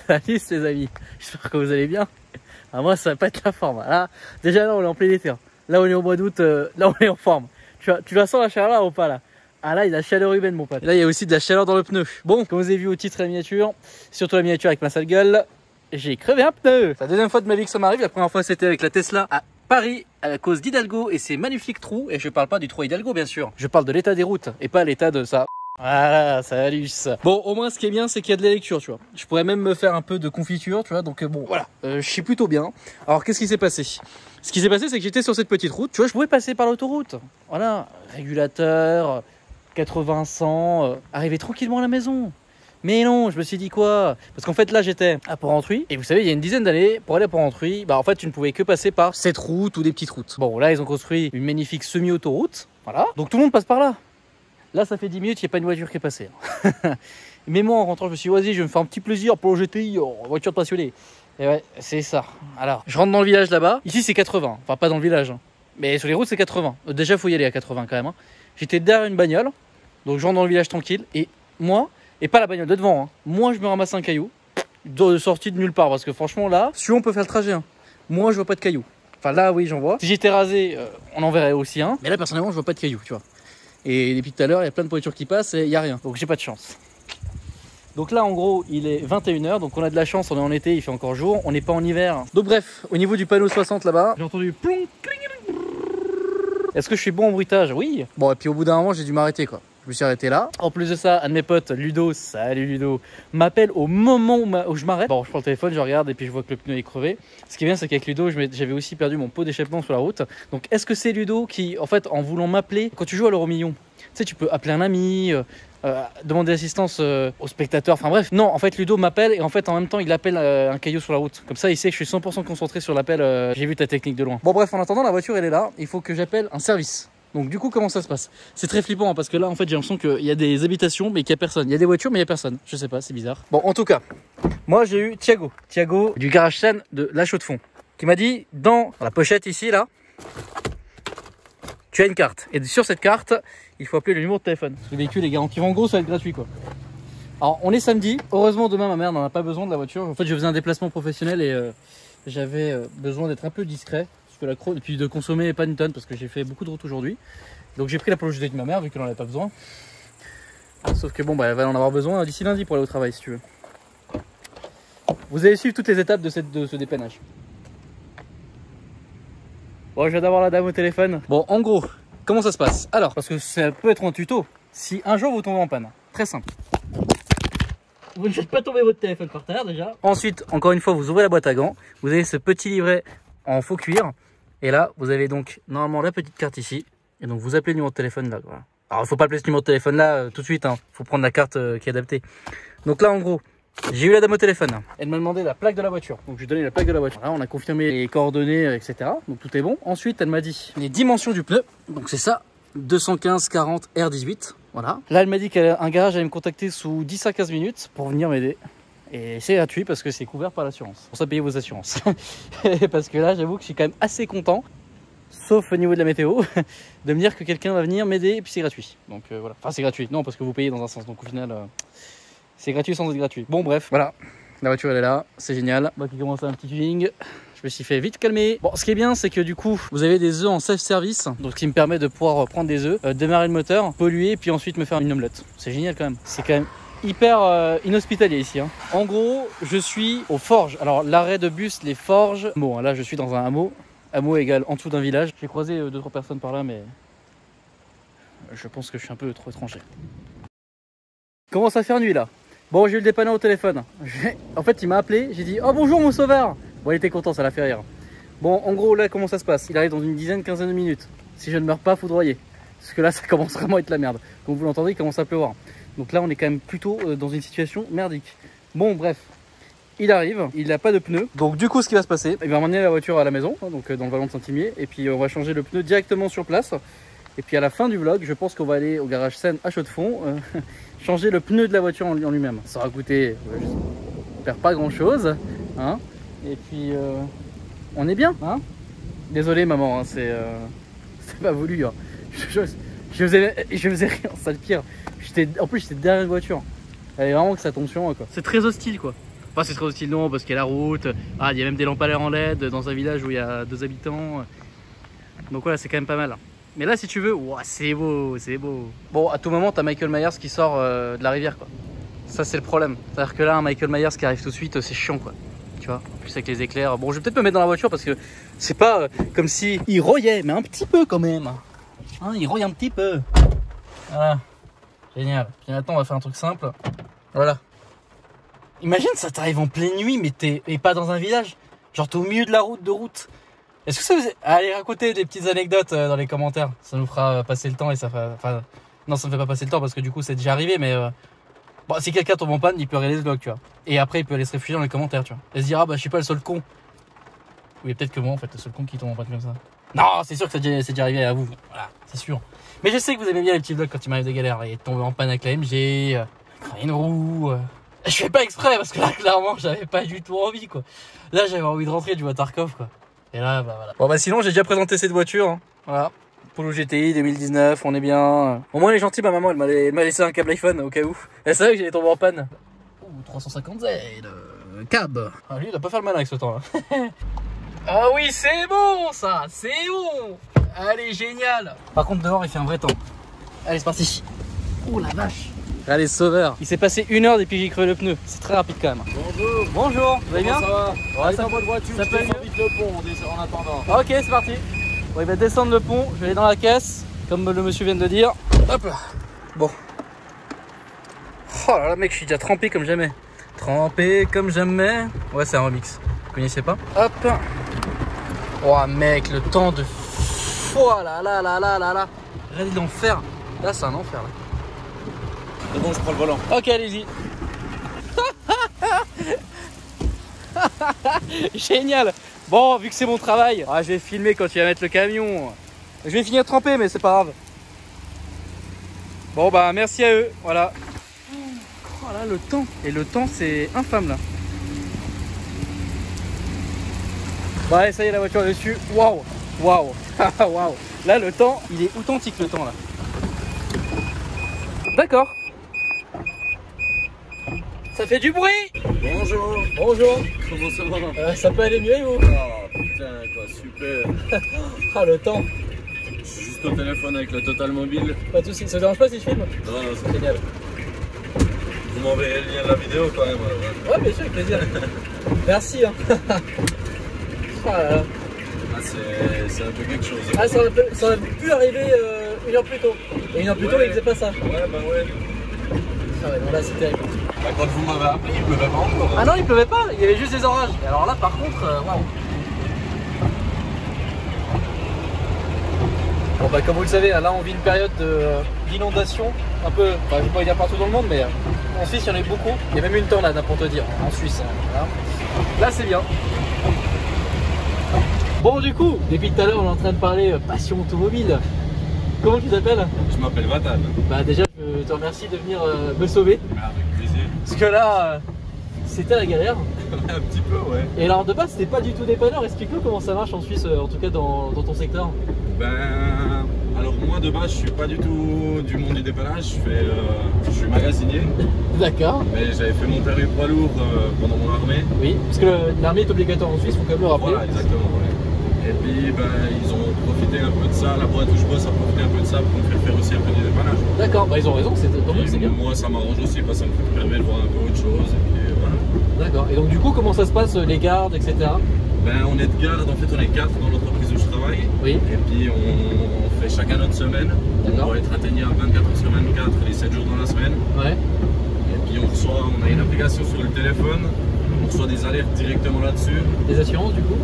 Salut les amis, j'espère que vous allez bien. Ah, moi ça va pas être la forme. Là, déjà là on est en plein été. Là on est au mois d'août, là on est en forme. Tu la sens la chaleur là ou pas là? Ah là il y a de la chaleur humaine mon pote. Là il y a aussi de la chaleur dans le pneu. Bon, comme vous avez vu au titre et la miniature, surtout la miniature avec ma sale gueule, j'ai crevé un pneu. C'est la deuxième fois de ma vie que ça m'arrive. La première fois c'était avec la Tesla à Paris à la cause d'Hidalgo et ses magnifiques trous. Et je parle pas du trou Hidalgo bien sûr. Je parle de l'état des routes et pas l'état de ça. Voilà, salut. Bon, au moins, ce qui est bien, c'est qu'il y a de la lecture, tu vois. Je pourrais même me faire un peu de confiture, tu vois. Donc, bon, voilà, je suis plutôt bien. Alors, qu'est-ce qui s'est passé? Ce qui s'est passé, c'est que j'étais sur cette petite route, tu vois, je pouvais passer par l'autoroute. Voilà, régulateur, 80-100, arriver tranquillement à la maison. Mais non, je me suis dit quoi? Parce qu'en fait, là, j'étais à Port-Rentruy. Et vous savez, il y a une dizaine d'années, pour aller à Port-Rentruy, bah, en fait, tu ne pouvais que passer par cette route ou des petites routes. Bon, là, ils ont construit une magnifique semi-autoroute. Voilà. Donc, tout le monde passe par là. Là, ça fait 10 minutes, il n'y a pas une voiture qui est passée. Mais moi, en rentrant, je me suis dit, vas-y, je vais me faire un petit plaisir pour le GTI, voiture de passionné. Et ouais, c'est ça. Alors, je rentre dans le village là-bas. Ici, c'est 80. Enfin, pas dans le village. Hein. Mais sur les routes, c'est 80. Déjà, il faut y aller à 80 quand même. Hein. J'étais derrière une bagnole. Donc, je rentre dans le village tranquille. Et moi, et pas la bagnole de devant, hein. Moi, je me ramasse un caillou. Sorti de nulle part. Parce que franchement, là, si on peut faire le trajet. Hein. Moi, je vois pas de caillou. Enfin, là, oui, j'en vois. Si j'étais rasé, on en verrait aussi un. Mais là, personnellement, je vois pas de caillou, tu vois. Et depuis tout à l'heure, il y a plein de voitures qui passent et il n'y a rien. Donc j'ai pas de chance. Donc là, en gros, il est 21 h. Donc on a de la chance, on est en été, il fait encore jour. On n'est pas en hiver. Donc bref, au niveau du panneau 60 là-bas, j'ai entendu plonk. Est-ce que je suis bon en bruitage? Oui. Bon, et puis au bout d'un moment, j'ai dû m'arrêter quoi. Je me suis arrêté là. En plus de ça, un de mes potes, Ludo, salut Ludo, m'appelle au moment où je m'arrête. Bon, je prends le téléphone, je regarde et puis je vois que le pneu est crevé. Ce qui est bien, c'est qu'avec Ludo, j'avais aussi perdu mon pot d'échappement sur la route. Donc, est-ce que c'est Ludo qui, en fait, en voulant m'appeler, quand tu joues à l'euro million, tu sais, tu peux appeler un ami, demander assistance au spectateur, enfin bref. Non, en fait, Ludo m'appelle et en fait, en même temps, il appelle un caillou sur la route. Comme ça, il sait que je suis 100% concentré sur l'appel. J'ai vu ta technique de loin. Bon, bref, en attendant, la voiture, elle est là. Il faut que j'appelle un service. Donc du coup, comment ça se passe? C'est très flippant hein, parce que là, en fait, j'ai l'impression qu'il y a des habitations mais qu'il n'y a personne. Il y a des voitures mais il n'y a personne. Je sais pas, c'est bizarre. Bon, en tout cas, moi, j'ai eu Thiago du garage Seine de La Chaux-de-Fonds qui m'a dit, dans la pochette ici, là, tu as une carte. Et sur cette carte, il faut appeler le numéro de téléphone. Le véhicule est garanti. En gros, ça va être gratuit, quoi. Alors, on est samedi. Heureusement, demain, ma mère n'en a pas besoin de la voiture. En fait, je faisais un déplacement professionnel et j'avais besoin d'être un peu discret. Et puis de consommer pas une tonne parce que j'ai fait beaucoup de routes aujourd'hui. Donc j'ai pris la plongée de ma mère vu qu'elle n'en avait pas besoin. Sauf que bon, bah, elle va en avoir besoin d'ici lundi pour aller au travail si tu veux. Vous allez suivre toutes les étapes de ce dépannage. Bon, je viens d'avoir la dame au téléphone. Bon, en gros, comment ça se passe? Alors, parce que ça peut être un tuto. Si un jour vous tombez en panne, très simple. Vous ne faites pas tomber votre téléphone par terre déjà. Ensuite, encore une fois, vous ouvrez la boîte à gants. Vous avez ce petit livret en faux cuir. Et là, vous avez donc normalement la petite carte ici. Et donc, vous appelez le numéro de téléphone là. Voilà. Alors, il ne faut pas appeler ce numéro de téléphone là tout de suite. Il faut prendre la carte qui est adaptée. Donc là, en gros, j'ai eu la dame au téléphone. Elle m'a demandé la plaque de la voiture. Donc, je lui ai donné la plaque de la voiture. Là, on a confirmé les coordonnées, etc. Donc, tout est bon. Ensuite, elle m'a dit les dimensions du pneu. Donc, c'est ça. 215 40 R18. Voilà. Là, elle m'a dit qu'un garage allait me contacter sous 10 à 15 minutes pour venir m'aider. Et c'est gratuit parce que c'est couvert par l'assurance. Pour ça, payez vos assurances. Parce que là, j'avoue que je suis quand même assez content, sauf au niveau de la météo, de me dire que quelqu'un va venir m'aider et puis c'est gratuit. Donc voilà. Enfin, c'est gratuit. Non, parce que vous payez dans un sens. Donc au final, c'est gratuit sans être gratuit. Bon, bref, voilà. La voiture, elle est là. C'est génial. Moi qui commence un petit tuning. Je me suis fait vite calmer. Bon, ce qui est bien, c'est que du coup, vous avez des œufs en self-service. Donc, ce qui me permet de pouvoir prendre des œufs, démarrer le moteur, polluer, puis ensuite me faire une omelette. C'est génial quand même. C'est quand même hyper inhospitalier ici hein. En gros je suis aux forges. Alors l'arrêt de bus les forges. Bon là je suis dans un hameau. Hameau égale en dessous d'un village. J'ai croisé 2-3 personnes par là mais je pense que je suis un peu trop étranger. Commence à faire nuit là. Bon j'ai eu le dépanneur au téléphone. En fait il m'a appelé. J'ai dit oh bonjour mon sauveur. Bon il était content, ça l'a fait rire. Bon en gros là comment ça se passe? Il arrive dans une quinzaine de minutes. Si je ne meurs pas foudroyé. Parce que là ça commence vraiment à être la merde. Comme vous l'entendez il commence à pleuvoir. Donc là, on est quand même plutôt dans une situation merdique. Bon, bref, il arrive, il n'a pas de pneu. Donc du coup, ce qui va se passer, il va ramener la voiture à la maison, hein, donc dans le vallon de Saint-Imier. Et puis on va changer le pneu directement sur place. Et puis à la fin du vlog, je pense qu'on va aller au garage Seine à Chaux-de-Fonds, changer le pneu de la voiture en lui-même. Ça va coûter, j'espère pas grand-chose. Hein. Et puis, on est bien. Hein. Désolé maman, hein, c'est pas voulu. Hein. Je faisais rien, c'est le pire. En plus, j'étais derrière une voiture. Elle est vraiment que ça tombe sur moi quoi. C'est très hostile quoi. Enfin c'est très hostile non parce qu'il y a la route. Ah il y a même des lampadaires en LED dans un village où il y a 2 habitants. Donc voilà c'est quand même pas mal. Mais là si tu veux, wow, c'est beau, c'est beau. Bon à tout moment t'as Michael Myers qui sort de la rivière quoi. Ça c'est le problème. C'est-à-dire que là un Michael Myers qui arrive tout de suite c'est chiant quoi. Tu vois, en plus avec les éclairs. Bon je vais peut-être me mettre dans la voiture parce que c'est pas comme si il royait, mais un petit peu quand même. Hein, il roille un petit peu. Voilà. Génial. Puis maintenant on va faire un truc simple. Voilà. Imagine ça t'arrive en pleine nuit mais t'es pas dans un village. Genre t'es au milieu de la route. Est-ce que ça vous... Allez raconter des petites anecdotes dans les commentaires. Ça nous fera passer le temps et ça fait... Enfin non ça me fait pas passer le temps parce que du coup c'est déjà arrivé mais... Bon si quelqu'un tombe en panne il peut regarder ce vlog tu vois. Et après il peut aller se réfugier dans les commentaires tu vois. Et se dire ah bah je suis pas le seul con. Oui peut-être que moi en fait le seul con qui tombe en panne comme ça. Non c'est sûr que c'est déjà arrivé à vous. Voilà c'est sûr. Mais je sais que vous aimez bien les petits vlogs quand il m'arrive des galères. Et tomber en panne avec la MG, une roue. Je fais pas exprès parce que là clairement j'avais pas du tout envie quoi. Là j'avais envie de rentrer du Tarkov quoi. Et là bah voilà. Bon bah sinon j'ai déjà présenté cette voiture. Hein. Voilà. Polo GTI 2019, on est bien. Au moins elle est gentille ma maman, elle m'a laissé un câble iPhone au cas où. Elle savait que j'allais tomber en panne. Ouh 350Z, cab. Ah lui il a pas fait le mal avec ce temps là. Ah oui c'est bon ça, c'est bon. Allez génial. Par contre dehors il fait un vrai temps. Allez c'est parti. Oh la vache. Allez sauveur. Il s'est passé 1 heure depuis que j'ai crevé le pneu. C'est très rapide quand même. Bonjour. Bonjour. Vous allez bien? Ça va? Ouais, ça va de voiture. Ça peut aller vite le pont en attendant. Ok c'est parti. Bon il va descendre le pont. Je vais aller dans la caisse comme le monsieur vient de dire. Hop là. Bon. Oh là là mec je suis déjà trempé comme jamais. Trempé comme jamais. Ouais c'est un remix. Vous connaissez pas? Hop. Oh mec le temps de... Oh là là là là là là. Regardez l'enfer. Là c'est un enfer là. C'est bon je prends le volant. Ok allez-y. Génial. Bon vu que c'est mon travail, je vais filmer quand il va mettre le camion. Je vais finir trempé mais c'est pas grave. Bon bah merci à eux. Voilà. Oh là le temps. Et le temps c'est infâme là. Bon allez ça y est la voiture est dessus. Waouh. Waouh. Waouh. Là le temps il est authentique le temps là. D'accord. Ça fait du bruit. Bonjour. Bonjour. Comment ça va? Ça peut aller mieux et vous? Ah putain quoi, super. Ah le temps. Je suis juste au téléphone avec le Total Mobile. Pas de soucis, ça te dérange pas si je filme? Non, non, c'est Génial. Vous m'enverrez le lien de la vidéo quand même. Ouais bien sûr avec plaisir. Merci hein. Oh là là. Ah, c'est un peu quelque chose. Ah ça aurait pu arriver 1 heure plus tôt. Et 1 heure plus tôt il faisait pas ça. Ouais bah ouais. Ah ouais non là c'est terrible. Bah, quand vous m'avez appelé, il pleuvait pas encore. Hein. Ah non il pleuvait pas, il y avait juste des orages. Et alors là par contre, waouh. Bon bah comme vous le savez, là on vit une période d'inondation. Un peu, enfin je vais pas dire partout dans le monde mais en Suisse il y en a eu beaucoup. Il y a même une tornade pour te dire, en Suisse. Hein, voilà. Là c'est bien. Bon du coup, depuis tout à l'heure on est en train de parler passion automobile. Comment tu t'appelles? Je m'appelle Vatan. Bah déjà je te remercie de venir me sauver. Ah, avec plaisir. Parce que là, c'était la galère. Un petit peu ouais. Et alors de base c'était pas du tout dépanneur, explique-nous comment ça marche en Suisse, en tout cas dans ton secteur. Ben, alors moi de base je suis pas du tout du monde du dépannage, je suis magasinier. D'accord. Mais j'avais fait mon permis poids lourd pendant mon armée. Oui, parce que l'armée est obligatoire en Suisse, faut quand même le rappeler. Voilà, exactement. Ouais. Et puis ben, ils ont profité un peu de ça, la boîte où je bosse a profité un peu de ça pour me faire aussi un peu du dépannage. D'accord, bah ils ont raison, c'est bien. Moi ça m'arrange aussi parce que ça me permet de voir un peu autre chose. Et puis voilà. D'accord, et donc du coup comment ça se passe, les gardes, etc. Ben, on est de garde, en fait on est 4 dans l'entreprise où je travaille. Oui. Et puis on fait chacun notre semaine. On doit être atteignable 24 heures sur 24, les 7 jours dans la semaine. Ouais. Et puis on a une application sur le téléphone, on reçoit des alertes directement là-dessus. Des assurances du coup?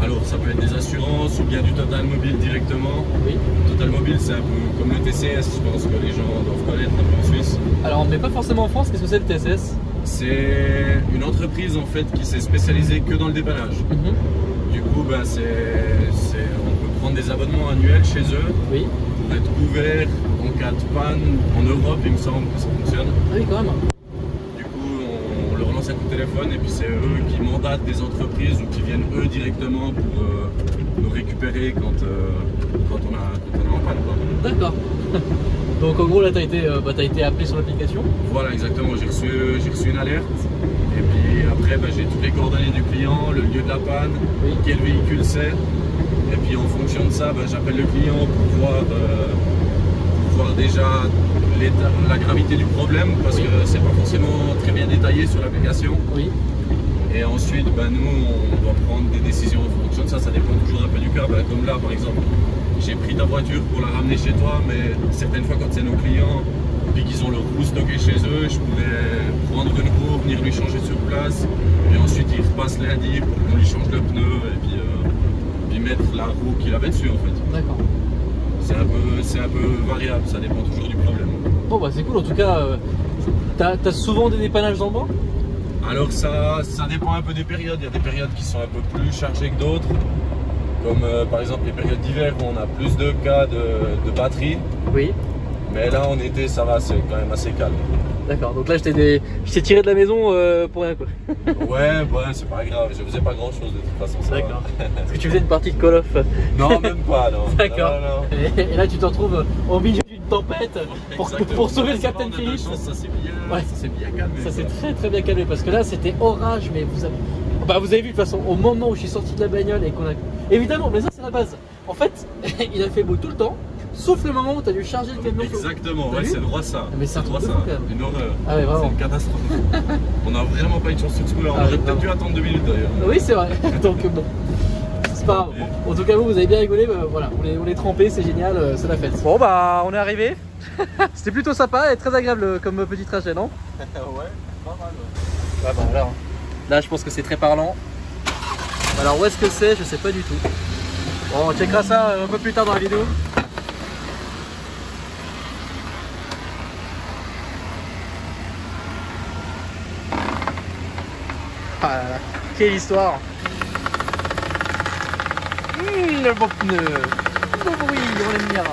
Alors ça peut être des assurances ou bien du Total Mobile directement. Oui. Total Mobile c'est un peu comme le TCS, je pense que les gens doivent connaître un peu en Suisse. Alors mais pas forcément en France, qu'est-ce que c'est le TSS? C'est une entreprise en fait qui s'est spécialisée que dans le dépannage. Du coup ben, on peut prendre des abonnements annuels chez eux. Oui. Pour être couvert en cas de panne. En Europe il me semble que ça fonctionne. Ah oui quand même. Du coup on leur lance un coup de téléphone et puis c'est eux qui mandatent des entreprises ou qui viennent eux directement pour nous récupérer quand on est en panne. D'accord. Donc en gros là t'as été appelé sur l'application. Voilà, exactement, j'ai reçu une alerte. Et puis après, j'ai toutes les coordonnées du client, le lieu de la panne, Oui. quel véhicule c'est. Et puis en fonction de ça, j'appelle le client pour voir déjà la gravité du problème, parce Oui. que c'est pas forcément très bien détaillé sur l'application. Oui. Et ensuite, nous, on doit prendre des décisions en fonction de ça. Ça dépend toujours un peu du cas. Comme là, par exemple, j'ai pris ta voiture pour la ramener chez toi, mais certaines fois, quand c'est nos clients, puis qu'ils ont leur roue stockée chez eux, je pourrais prendre une roue, venir lui changer sur place. Et ensuite, il repasse lundi pour qu'on lui change le pneu et puis mettre la roue qu'il avait dessus, en fait. D'accord. C'est un peu variable, ça dépend toujours du problème. Bon bah c'est cool, en tout cas, t'as souvent des dépannages dans le bois? Alors ça dépend un peu des périodes. Il y a des périodes qui sont un peu plus chargées que d'autres. Comme par exemple les périodes d'hiver où on a plus de cas de batterie. Oui. Mais là en été ça va, c'est quand même assez calme. D'accord, donc là je t'ai tiré de la maison pour rien quoi. Ouais, c'est pas grave, je faisais pas grand chose de toute façon. D'accord. Est-ce que tu faisais une partie de Call of? Non, même pas, non. D'accord. Non. Et là tu te retrouves au milieu d'une tempête pour sauver le Captain Phillips. Ça s'est bien, Ouais. ça s'est bien calmé. Ça s'est très bien calmé parce que là c'était orage, mais vous avez vu de toute façon au moment où je suis sorti de la bagnole et qu'on a. Évidemment, mais ça c'est la base. En fait, il a fait beau tout le temps, sauf le moment où tu as dû charger le camion. Exactement, ouais, c'est droit ça. Mais c'est droit ça, ça. quand même. Une horreur. Ah ouais, vraiment. C'est une catastrophe. On a vraiment pas eu de chance sur ce coup-là. On Ah aurait ouais, peut-être dû vraiment. attendre 2 minutes d'ailleurs. Oui, c'est vrai. Donc bon, c'est pas grave. Bon, en tout cas, vous avez bien rigolé. Voilà, on est trempés, c'est génial, c'est la fête. Bon, bah, on est arrivé. C'était plutôt sympa et très agréable comme petit trajet, non? Ouais, pas mal. Ouais, bon, alors, là, je pense que c'est très parlant. Alors, où est-ce que c'est? Je sais pas du tout. Bon, on checkera ça un peu plus tard dans la vidéo. Ah là là, quelle histoire! Le beau pneu, le beau bruit, on l'aime bien.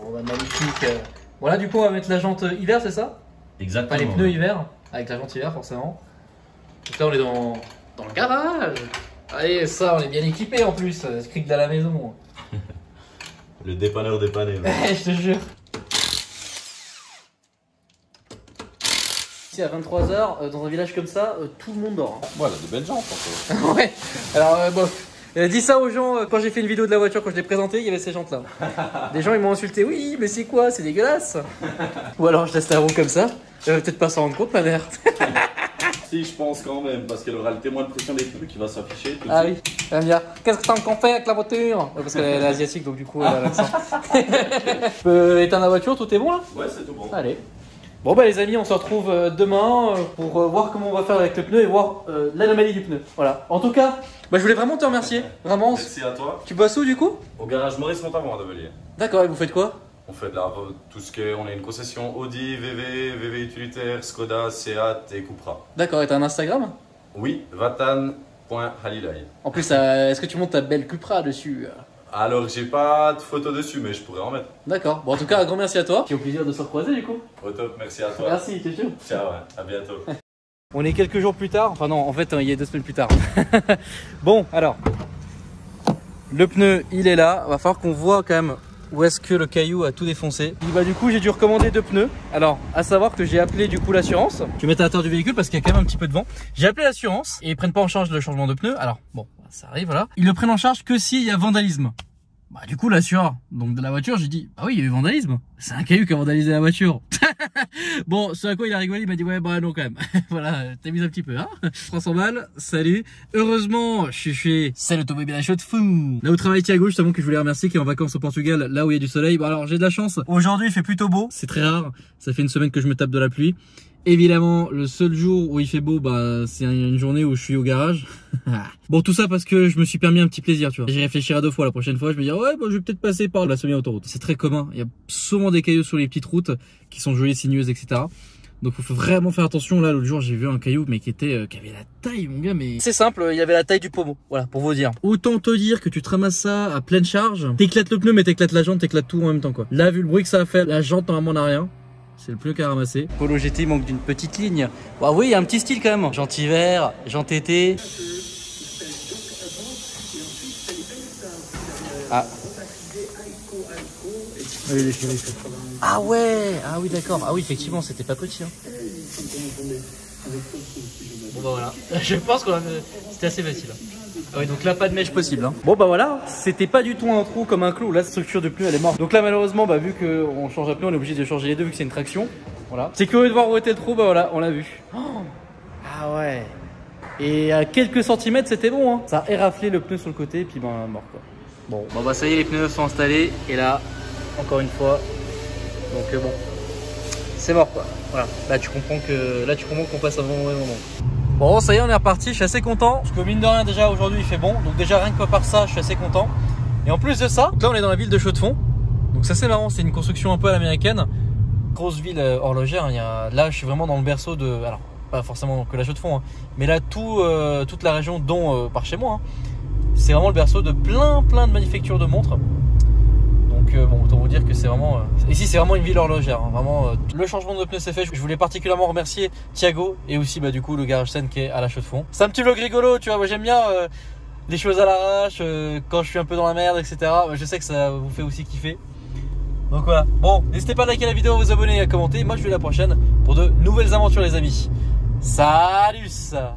Bon bah magnifique. Voilà, du coup on va mettre la jante hiver, c'est ça? Exactement. Pas les pneus hiver, avec la jante hiver forcément. Donc là on est dans le garage. Allez, ça on est bien équipé en plus, cric de la maison. Le dépanneur dépanné. Je te jure. Ici à 23h, dans un village comme ça, tout le monde dort. Voilà, de belles jantes en fait. Ouais, alors bof. Dis ça aux gens quand j'ai fait une vidéo de la voiture, quand je l'ai présentée, il y avait ces jantes là. Des gens ils m'ont insulté, oui mais c'est quoi, c'est dégueulasse. Ou alors je laisse la roue comme ça, elle va peut-être pas s'en rendre compte ma mère. Si, je pense quand même, parce qu'elle aura le témoin de pression des trucs qui va s'afficher. Ah oui, elle va me dire, qu'est-ce que t'as qu'on fait avec la voiture? Parce qu'elle est asiatique donc du coup elle a l'accent. Je peux éteindre la voiture, tout est bon là? Ouais, c'est tout bon. Allez. Bon bah les amis, on se retrouve demain pour voir comment on va faire avec le pneu et voir l'anomalie du pneu. Voilà. En tout cas, je voulais vraiment te remercier. Vraiment. Merci à toi. Tu bosses où du coup? Au garage Maurice Montavon à Develier. D'accord, et vous faites quoi? On fait de tout ce qui est, on a une concession Audi, VV utilitaire, Skoda, Seat et Cupra. D'accord, et t'as un Instagram? Oui, vatan.halilay. En plus, est-ce que tu montes ta belle Cupra dessus? Alors, j'ai pas de photo dessus, mais je pourrais en mettre. D'accord. Bon, en tout cas, un grand merci à toi. Et au plaisir de se recroiser du coup. Au top, merci à toi. Merci, ciao, ciao. Ciao, à bientôt. On est quelques jours plus tard. Enfin non, en fait, il y a 2 semaines plus tard. Bon, alors. Le pneu, il est là. Va falloir qu'on voit quand même où est-ce que le caillou a tout défoncé. Et bah du coup, j'ai dû recommander 2 pneus. Alors, à savoir que j'ai appelé du coup l'assurance. Je vais mettre à l'intérieur du véhicule parce qu'il y a quand même un petit peu de vent. J'ai appelé l'assurance et ils prennent pas en charge le changement de pneus. Alors, bon, ça arrive, voilà. Ils le prennent en charge que s'il y a vandalisme. Bah du coup l'assureur donc de la voiture, j'ai dit bah oui il y a eu vandalisme, c'est un caillou qui a vandalisé la voiture. Bon ce à quoi il a rigolé, il m'a dit ouais bah non quand même. Voilà, t'amuses un petit peu hein. 300 balles, salut. Heureusement je suis chez C'est l'automobile à chaud de fou. Là où travaille Thiago justement, que je voulais remercier, qui est en vacances au Portugal, là où il y a du soleil. Bon alors j'ai de la chance, aujourd'hui il fait plutôt beau, c'est très rare, ça fait une semaine que je me tape de la pluie. Évidemment, le seul jour où il fait beau, bah, c'est une journée où je suis au garage. Bon, tout ça parce que je me suis permis un petit plaisir, tu vois. J'y réfléchirai 2 fois la prochaine fois. Je me dis, ouais, bah, je vais peut-être passer par la semi-autoroute. C'est très commun. Il y a souvent des cailloux sur les petites routes qui sont jolies, sinueuses, etc. Donc, il faut vraiment faire attention. Là, l'autre jour, j'ai vu un caillou, mais qui avait la taille, mon gars, mais. C'est simple, il y avait la taille du pommeau. Voilà, pour vous dire. Autant te dire que tu te ramasses ça à pleine charge. T'éclates le pneu, mais t'éclates la jante, t'éclates tout en même temps, quoi. Là, vu le bruit que ça a fait, la jante, normalement, n'a rien. C'est le pneu qui a ramassé. Polo GT manque d'une petite ligne. Bah oui, il y a un petit style quand même. Jante hiver, jante été. Ah. Oui, les chéris. Ah ouais, ah oui d'accord, ah oui effectivement c'était pas petit hein. Bon bah voilà, je pense que c'était assez facile. Ah oui donc là pas de mèche possible hein. Bon bah voilà, c'était pas du tout un trou comme un clou, la structure de pneu elle est morte. Donc là malheureusement bah vu qu'on change à pneu on est obligé de changer les deux vu que c'est une traction. Voilà. C'est curieux de voir où était le trou, bah voilà on l'a vu. Oh ah ouais. Et à quelques centimètres c'était bon hein. Ça a éraflé le pneu sur le côté et puis ben mort quoi. Bon bah ça y est les pneus sont installés et là encore une fois donc bon c'est mort quoi. Voilà là tu comprends qu'on passe un bon moment. Bon ça y est on est reparti, je suis assez content parce que mine de rien déjà aujourd'hui il fait bon donc déjà rien que par ça je suis assez content et en plus de ça donc là on est dans la ville de Chaux-de-Fonds donc ça c'est marrant, c'est une construction un peu à l'américaine, grosse ville horlogère hein. Là je suis vraiment dans le berceau de, alors pas forcément que la Chaux-de-Fonds hein, mais là toute la région dont par chez moi hein, c'est vraiment le berceau de plein de manufactures de montres. Donc bon autant vous dire que c'est vraiment ici c'est vraiment une ville horlogère hein. Vraiment le changement de pneus c'est fait. Je voulais particulièrement remercier Thiago et aussi bah du coup le garage Sen qui est à la Chaux-de-Fonds. C'est un petit vlog rigolo tu vois, moi j'aime bien les choses à l'arrache quand je suis un peu dans la merde etc. Je sais que ça vous fait aussi kiffer. Donc voilà, bon n'hésitez pas à liker la vidéo, à vous abonner et à commenter. Moi je vous dis à la prochaine pour de nouvelles aventures les amis. Salut ça.